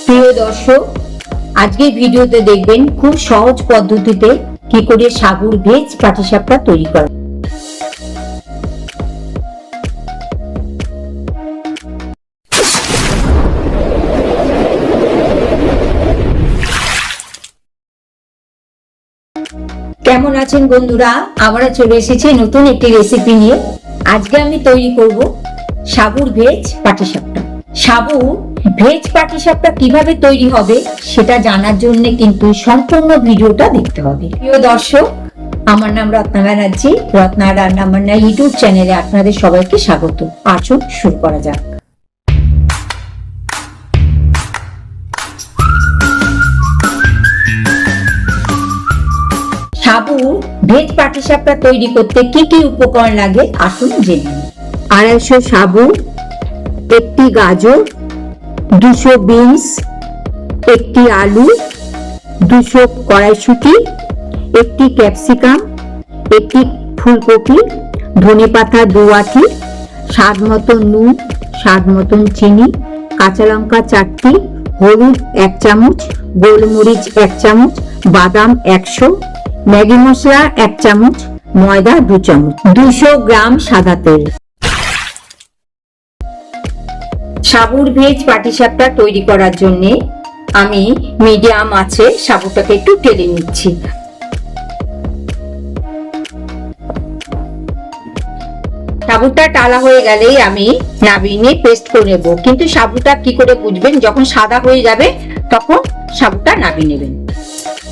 প্রিয় দর্শক, আজকের ভিডিওতে দেখবেন খুব সহজ পদ্ধতিতে কি করে সাবুর ভেজ পাটিসাপটা তৈরি করা। কেমন আছেন বন্ধুরা? আমরা চলে এসেছি নতুন একটি রেসিপি নিয়ে। আজকে আমি তৈরি করব সাবুর ভেজ পাটিসাপটা। সাবুর ভেজ পাটিসাপটা কিভাবে তৈরি হবে সেটা জানার জন্য কিন্তু সম্পূর্ণ ভিডিওটা দেখতে হবে। প্রিয় দর্শক, আমার নাম রত্না ব্যানার্জি। রত্না রান্নাবান্না ইউটিউব চ্যানেলে আপনাদের সবাইকে স্বাগত। আসুন শুরু করা যাক। সাবুর ভেজ পাটিসাপটা তৈরি করতে কি কি উপকরণ লাগে আসুন জেনে নিই। 250 সাবু, একটি গাজর, 200 বিনস, একটি আলু, 200 কড়াইশুঁটি, একটি ক্যাপসিকাম, একটি ফুলকপি, ধনেপাতা 2 আঁটি, স্বাদ মতো নুন, স্বাদ মতন চিনি, কাঁচা লঙ্কা 4টি, হলুদ 1 চামচ, গোলমরিচ 1 চামচ, বাদাম 100, ম্যাগি মশলা 1 চামচ, ময়দা 2 চামচ, 200 গ্রাম সাদা তেল। সাবুর ভেজ পাটিসাপটা তৈরি করার জন্য আমি মিডিয়াম আঁচে সাবুটাকে একটু টেলে নিচ্ছি। সাবুটা টালা হয়ে গেলেই আমি নামিয়ে নিয়ে পেস্ট করে নেব। কিন্তু সাবুটা কি করে বুঝবেন? যখন সাদা হয়ে যাবে তখন সাবুটা নামিয়ে নেবেন।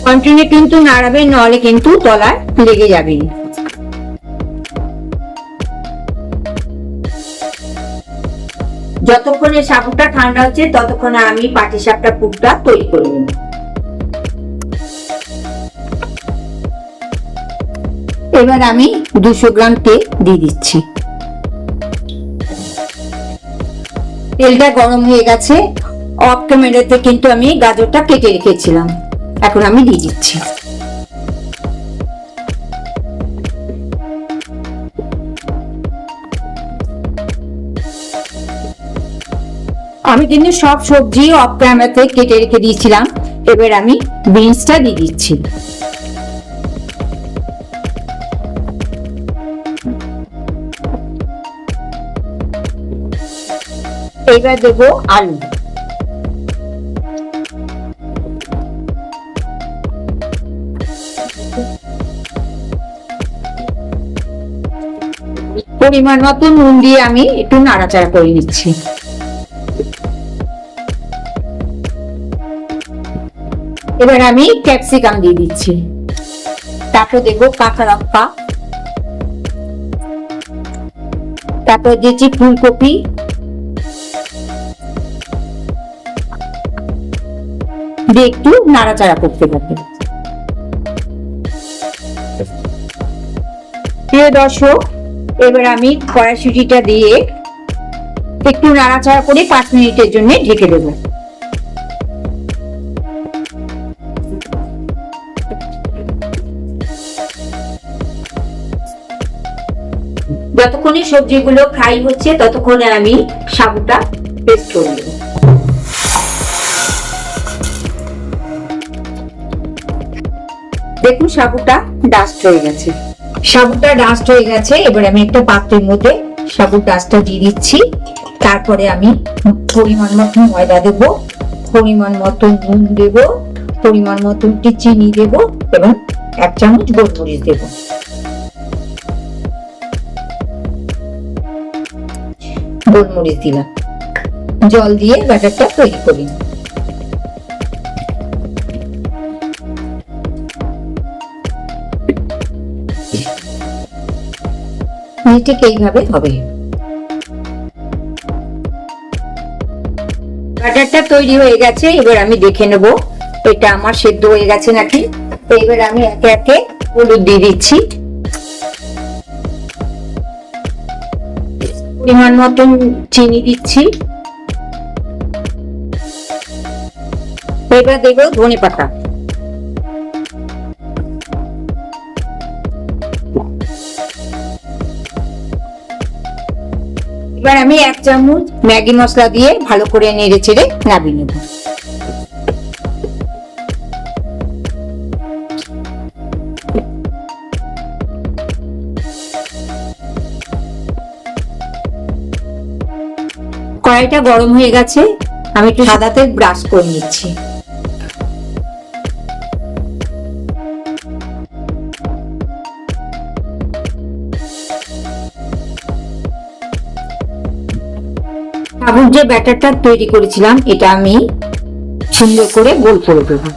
কন্টিনিউ কিন্তু নাড়াবেন, নাহলে কিন্তু তলায় লেগে যাবে। যতক্ষণে সাবুটা ঠান্ডা হচ্ছে ততক্ষণে আমি পাটিসাপটা পুরটা তৈরি করে নেব। এবার আমি 200 গ্রাম তেল দিয়ে দিচ্ছি। তেলটা গরম হয়ে গেছে। অফ ক্যামেরাতে কিন্তু আমি গাজরটা কেটে রেখেছিলাম, এখন আমি দিয়ে দিচ্ছি। আমি কিন্তু সব সবজি অফ ক্যামেরাতে কেটে রেখে দিয়েছিলাম। এবার আমি বিনসটা দিয়ে দিচ্ছি। এবার দেবো আলু। পরিমাণ মতো নুন দিয়ে আমি একটু নাড়াচাড়া করে নিচ্ছি। এবার আমি ক্যাপসিকাম দিয়ে দিচ্ছি। তারপর দেবো কাঁচা লঙ্কা, তারপর দিচ্ছি ফুলকপি, দিয়ে একটু নাড়াচাড়া করতে হবে। প্রিয় দর্শক, এবার আমি কড়াইশুঁটিটা দিয়ে একটু নাড়াচাড়া করে 5 মিনিটের জন্য ঢেকে দেবো। যতক্ষণে সবজিগুলো ফ্রাই হচ্ছে ততক্ষণে আমি সাবুটা পেস্ট করে নেব। দেখুন সাবুটা ডাস্ট হয়ে গেছে। সাবুটা ডাস্ট হয়ে গেছে। এবার আমি একটা পাত্রের মধ্যে সাবুর ডাস্টটা দিয়ে দিচ্ছি। তারপরে আমি পরিমাণ মতো ময়দা দেব, পরিমাণ মতো নুন দেব, পরিমাণ মতো চিনি দেব এবং 1 চামচ গোলমরিচ দেব। গোলমরিচ দিলাম। জল দিয়ে ব্যাটারটা তৈরি করি। ঠিক এইভাবে হবে। ব্যাটারটা তৈরি হয়ে গেছে। এবার আমি দেখে নেব এটা আমার সেদ্ধ হয়ে গেছে নাকি। এবার আমি একে একে হলুদ দিয়ে দিচ্ছি, পরিমাণ মতন চিনি দিচ্ছি। এবার দেবো ধনেপাতা। এবার আমি 1 চামচ ম্যাগি মশলা দিয়ে ভালো করে নেড়ে চেড়ে নামিয়ে নেব। কড়াইটা গরম হয়ে গেছে, আমি একটু সাদা তেল ব্রাশ করে নিচ্ছি। সাবুর যে ব্যাটারটা তৈরি করেছিলাম এটা আমি সুন্দর করে গোল করে দেবো।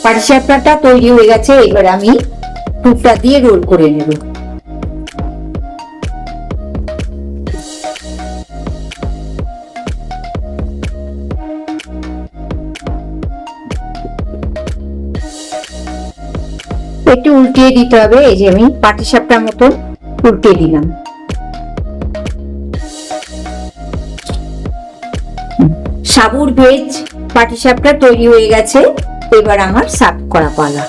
পাটিসাপটাটা তৈরি হয়ে গেছে, এবার আমি টুকটা দিয়ে রোল করে নেব। একটু উল্টিয়ে দিতে হবে, এই যে আমি পাটিসাপটার মতো উল্টিয়ে দিলাম। সাবুর ভেজ পাটিসাপটা তৈরি হয়ে গেছে, এবার আমার সার্ভ করা পালা।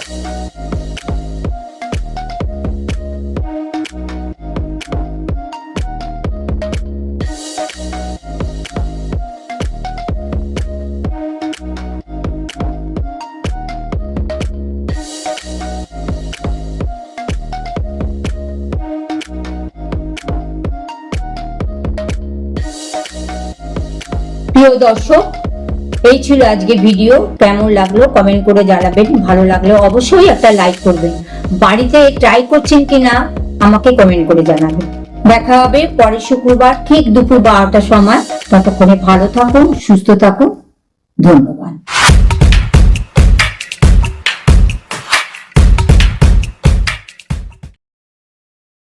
প্রিয় দর্শক, এই ছিল আজকে ভিডিও। কেমন লাগলো কমেন্ট করে জানাবেন, ভালো লাগলে অবশ্যই একটা লাইক করবেন। বাড়িতে ট্রাই করছেন কিনা আমাকে কমেন্ট করে জানাবেন। দেখা হবে পরের শুক্রবার ঠিক দুপুর 12টার সময়। ততক্ষণে ভালো থাকুন, সুস্থ থাকুন, ধন্যবাদ।